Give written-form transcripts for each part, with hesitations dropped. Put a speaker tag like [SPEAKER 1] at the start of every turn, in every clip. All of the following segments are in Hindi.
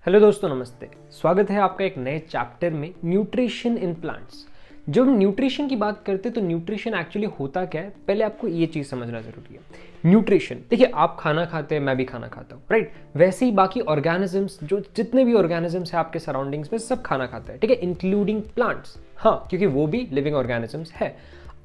[SPEAKER 1] हेलो दोस्तों, नमस्ते। स्वागत है आपका एक नए चैप्टर में, न्यूट्रिशन इन प्लांट्स। जब हम न्यूट्रिशन की बात करते हैं तो न्यूट्रिशन एक्चुअली होता क्या है, पहले आपको ये चीज़ समझना जरूरी है। न्यूट्रिशन, देखिए, आप खाना खाते हैं, मैं भी खाना खाता हूँ, राइट। वैसे ही बाकी ऑर्गेनिजम्स, जो जितने भी ऑर्गेनिजम्स हैं आपके सराउंडिंग्स में, सब खाना खाते हैं, ठीक है, इंक्लूडिंग प्लांट्स। हाँ, क्योंकि वो भी लिविंग ऑर्गेनिजम्स है।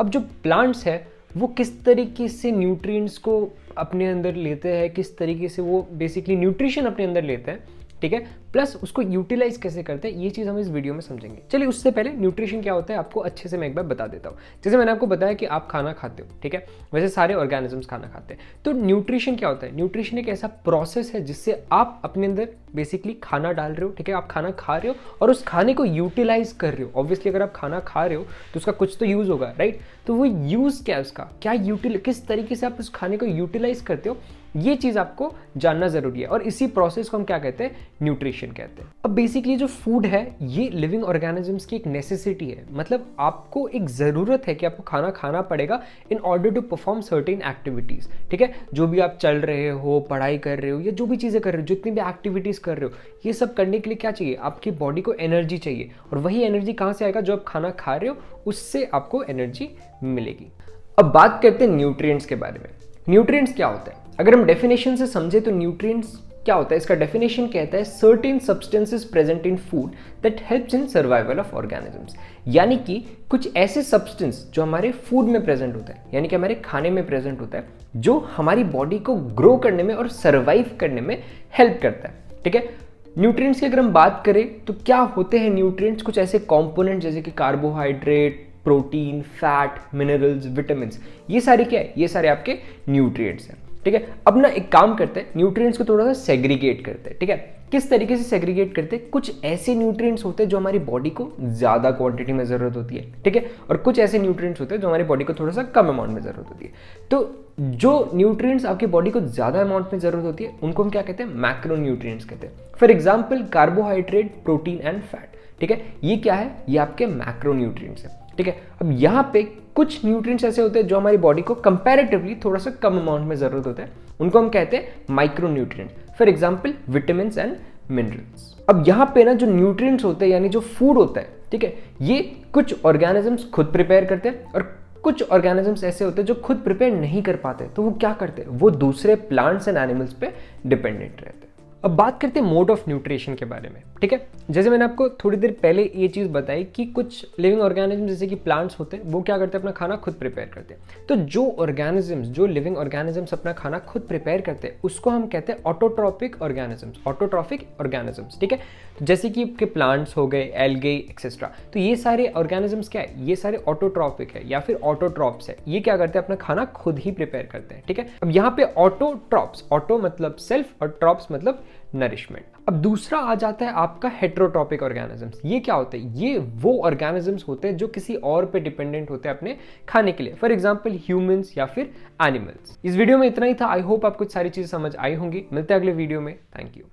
[SPEAKER 1] अब जो प्लांट्स है वो किस तरीके से न्यूट्रिएंट्स को अपने अंदर लेते हैं, किस तरीके से वो बेसिकली न्यूट्रिशन अपने अंदर लेते हैं, ठीक है, प्लस उसको यूटिलाइज कैसे करते हैं, ये चीज़ हम इस वीडियो में समझेंगे। चलिए, उससे पहले न्यूट्रिशन क्या होता है आपको अच्छे से मैं एक बार बता देता हूँ। जैसे मैंने आपको बताया कि आप खाना खाते हो, ठीक है, वैसे सारे ऑर्गेनिजम्स खाना खाते हैं। तो न्यूट्रिशन क्या होता है? न्यूट्रिशन एक ऐसा प्रोसेस है जिससे आप अपने अंदर बेसिकली खाना डाल रहे हो, ठीक है, आप खाना खा रहे हो और उस खाने को यूटिलाइज कर रहे हो। ऑब्वियसली अगर आप खाना खा रहे हो तो उसका कुछ तो यूज़ होगा, राइट। तो वो यूज़ क्या है उसका, क्या किस तरीके से आप उस खाने को यूटिलाइज करते हो, ये चीज़ आपको जानना ज़रूरी है। और इसी प्रोसेस को हम क्या कहते हैं? न्यूट्रिशन कहते हैं। अब बेसिकली जो फूड है ये लिविंग ऑर्गेनिजम्स की एक नेसेसिटी है, मतलब आपको एक ज़रूरत है कि आपको खाना खाना पड़ेगा in order to perform certain activities, ठीक है। जो भी आप चल रहे हो, पढ़ाई कर रहे हो, या जो भी चीज़ें कर रहे हो, जितनी भी एक्टिविटीज़ कर रहे हो, ये सब करने के लिए क्या चाहिए? आपकी बॉडी को एनर्जी चाहिए। और वही एनर्जी कहाँ से आएगा? जो आप खाना खा रहे हो उससे आपको एनर्जी मिलेगी। अब बात करते हैं न्यूट्रिएंट्स के बारे में। न्यूट्रिएंट्स क्या होता है? अगर हम डेफिनेशन से समझे तो न्यूट्रिएंट्स क्या होता है, इसका डेफिनेशन कहता है certain substances present in food that helps in survival of organisms. यानी कि कुछ ऐसे सब्सटेंस जो हमारे फूड में प्रेजेंट होता है, यानी कि हमारे खाने में प्रेजेंट होता है, जो हमारी बॉडी को ग्रो करने में और सर्वाइव करने में हेल्प करता है, ठीक है। न्यूट्रिएंट्स की अगर हम बात करें तो क्या होते हैं न्यूट्रिएंट्स? कुछ ऐसे कॉम्पोनेंट जैसे कि carbohydrate, protein, fat, minerals, vitamins, ये सारे क्या है? ये सारे आपके न्यूट्रिएंट्स हैं, ठीक है। अब ना एक काम करते हैं, न्यूट्रिएंट्स को थोड़ा सा सेग्रीगेट करते हैं, ठीक है। किस तरीके से सेग्रीगेट करते हैं? कुछ ऐसे न्यूट्रिएंट्स होते हैं जो हमारी बॉडी को ज़्यादा क्वांटिटी में ज़रूरत होती है, ठीक है, और कुछ ऐसे न्यूट्रिएंट्स होते हैं जो हमारी बॉडी को थोड़ा सा कम अमाउंट में ज़रूरत होती है। तो जो न्यूट्रिएंट्स आपकी बॉडी को ज़्यादा अमाउंट में ज़रूरत होती है उनको हम क्या कहते हैं? मैक्रो न्यूट्रिएंट्स कहते हैं। For example carbohydrate, protein and fat, ठीक है, ये क्या है? ये आपके मैक्रो न्यूट्रिएंट्स हैं, ठीक है। अब यहाँ पे कुछ न्यूट्रिएंट्स ऐसे होते हैं जो हमारी बॉडी को कंपैरेटिवली थोड़ा सा कम अमाउंट में जरूरत होता है, उनको हम कहते हैं micro nutrient. For example vitamins and minerals. अब यहाँ पे ना जो न्यूट्रिएंट्स होते हैं, यानी जो फूड होता है, ठीक है, ये कुछ ऑर्गेनिजम्स खुद प्रिपेयर करते हैं और कुछ ऑर्गेनिजम्स ऐसे होते हैं जो खुद प्रिपेयर नहीं कर पाते। तो वो क्या करते हैं? वो दूसरे प्लांट्स एंड एनिमल्स पे डिपेंडेंट रहते हैं। अब बात करते हैं मोड ऑफ न्यूट्रिशन के बारे में, ठीक है। जैसे मैंने आपको थोड़ी देर पहले ये चीज़ बताई कि कुछ लिविंग ऑर्गेनिज्म जैसे कि प्लांट्स होते हैं, वो क्या करते हैं? अपना खाना खुद प्रिपेयर करते हैं। तो जो ऑर्गेनिजम्स, जो लिविंग ऑर्गेनिजम्स अपना खाना खुद प्रिपेयर करते हैं, उसको हम कहते हैं ऑटोट्रॉपिक ऑर्गेनिजम्स, ऑटोट्रॉपिक ऑर्गेनिजम्स, ठीक है। तो जैसे कि आपके प्लांट्स हो गए, एल्गे एक्सेट्रा, तो ये सारे ऑर्गेनिजम्स क्या है? ये सारे ऑटोट्रॉपिक है या फिर ऑटोट्रॉप्स है। ये क्या करते हैं? अपना खाना खुद ही प्रिपेयर करते हैं, ठीक है। अब यहाँ पे ऑटोट्रॉप्स, ऑटो मतलब सेल्फ और ट्रॉप्स मतलब नरिशमेंट। अब दूसरा आ जाता है आपका हेट्रोट्रॉपिक ऑर्गेनिजम्स। ये क्या होते हैं? ये वो ऑर्गेनिजम्स होते हैं जो किसी और पे डिपेंडेंट होते हैं अपने खाने के लिए, फॉर एग्जांपल ह्यूमंस या फिर एनिमल्स। इस वीडियो में इतना ही था। आई होप आपको सारी चीजें समझ आई होंगी। मिलते हैं अगले वीडियो में। Thank you.